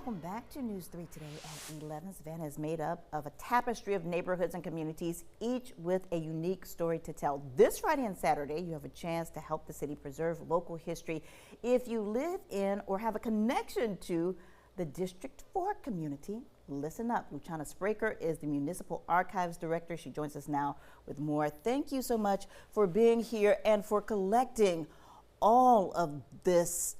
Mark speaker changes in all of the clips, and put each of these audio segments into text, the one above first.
Speaker 1: Welcome back to News 3 Today at 11. Savannah is made up of a tapestry of neighborhoods and communities, each with a unique story to tell. This Friday and Saturday, you have a chance to help the city preserve local history if you live in or have a connection to the District 4 community. Listen up. Luciana Spraker is the Municipal Archives Director. She joins us now with more. Thank you so much for being here and for collecting all of this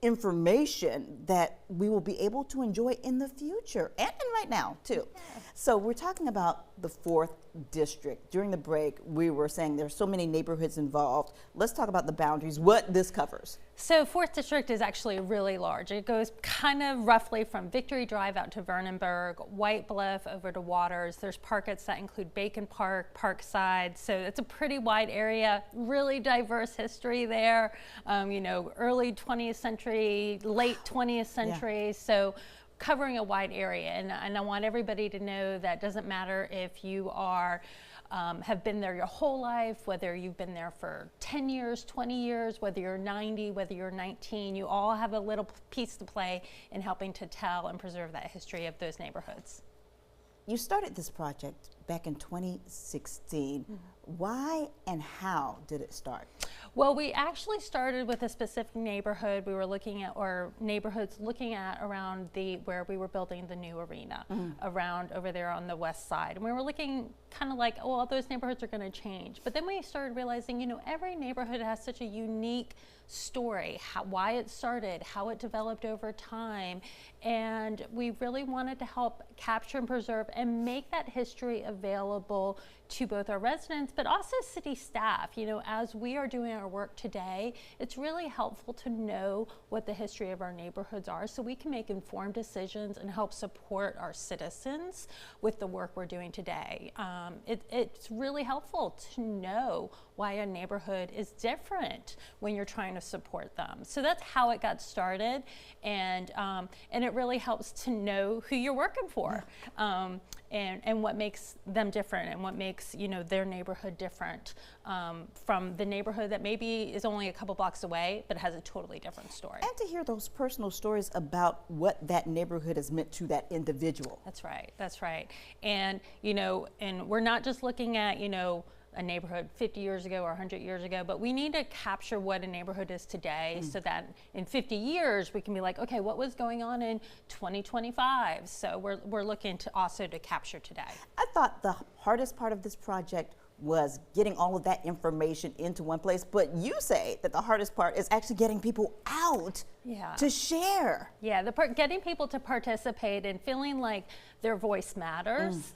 Speaker 1: information that we will be able to enjoy in the future and right now too. Yeah. So we're talking about the 4th district. During the break, we were saying there's so many neighborhoods involved. Let's talk about the boundaries, what this covers.
Speaker 2: So 4th district is actually really large. It goes kind of roughly from Victory Drive out to Vernonburg, White Bluff over to Waters. There's pockets that include Bacon Park, Parkside. So it's a pretty wide area, really diverse history there. You know, early 20th century, late 20th century. Yeah. So covering a wide area, and I want everybody to know that doesn't matter if you are have been there your whole life, whether you've been there for 10 years, 20 years, whether you're 90, whether you're 19, you all have a little piece to play in helping to tell and preserve that history of those neighborhoods.
Speaker 1: You started this project back in 2016. Mm-hmm. Why and how did it start?
Speaker 2: Well, we actually started with a specific neighborhood we were looking at, or neighborhoods looking at around where we were building the new arena, around over there on the west side. And we were looking kind of like, oh, all those neighborhoods are going to change. But then we started realizing, you know, every neighborhood has such a unique story, why it started, how it developed over time. And we really wanted to help capture and preserve and make that history available to both our residents, but also city staff. You know, as we are doing our work today, it's really helpful to know what the history of our neighborhoods are so we can make informed decisions and help support our citizens with the work we're doing today. It's really helpful to know why a neighborhood is different when you're trying to support them. So that's how it got started, and it really helps to know who you're working for. Yeah. And what makes them different, and what makes, you know, their neighborhood different from the neighborhood that maybe is only a couple blocks away but has a totally different story.
Speaker 1: And to hear those personal stories about what that neighborhood has meant to that individual.
Speaker 2: That's right, that's right. And, you know, and we're not just looking at, you know, a neighborhood 50 years ago or 100 years ago, but we need to capture what a neighborhood is today so that in 50 years we can be like, okay, what was going on in 2025? So we're looking to also to capture today.
Speaker 1: I thought the hardest part of this project was getting all of that information into one place, but you say that the hardest part is actually getting people out to share.
Speaker 2: Yeah, getting people to participate and feeling like their voice matters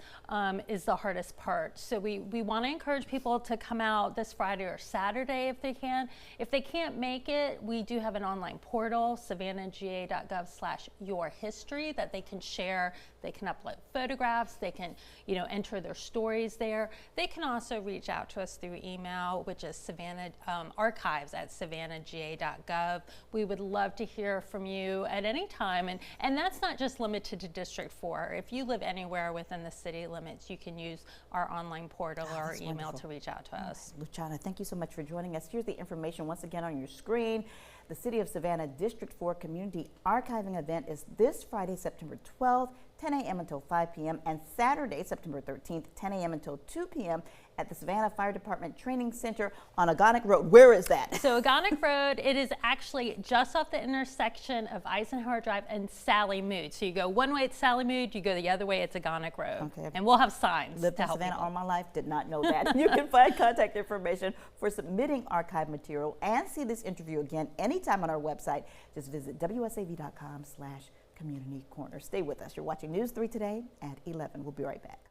Speaker 2: is the hardest part. So we want to encourage people to come out this Friday or Saturday if they can. If they can't make it, we do have an online portal, savannahga.gov/yourhistory, that they can share. They can upload photographs. They can, you know, enter their stories there. They can also reach out to us through email, which is archives@savannahga.gov. We would love to hear from you at any time, and that's not just limited to District 4. If you live anywhere within the city limits, you can use our online portal or email wonderful. To reach out to us.
Speaker 1: Luciana, thank you so much for joining us. Here's the information once again on your screen. The City of Savannah District 4 Community Archiving event is this Friday, September 12th, 10 a.m. until 5 p.m. and Saturday, September 13th, 10 a.m. until 2 p.m. at the Savannah Fire Department Training Center on Agonic Road. Where is that?
Speaker 2: So Agonic Road, it is actually just off the intersection of Eisenhower Drive and Sally Mood. So you go one way, it's Sally Mood, you go the other way, it's Agonic Road. Okay. And we'll have signs
Speaker 1: Lived
Speaker 2: to
Speaker 1: in
Speaker 2: help
Speaker 1: Savannah
Speaker 2: people.
Speaker 1: all my life, did not know that. You can find contact information for submitting archive material and see this interview again anytime on our website. Just visit wsav.com/community corner. Stay with us. You're watching News 3 Today at 11. We'll be right back.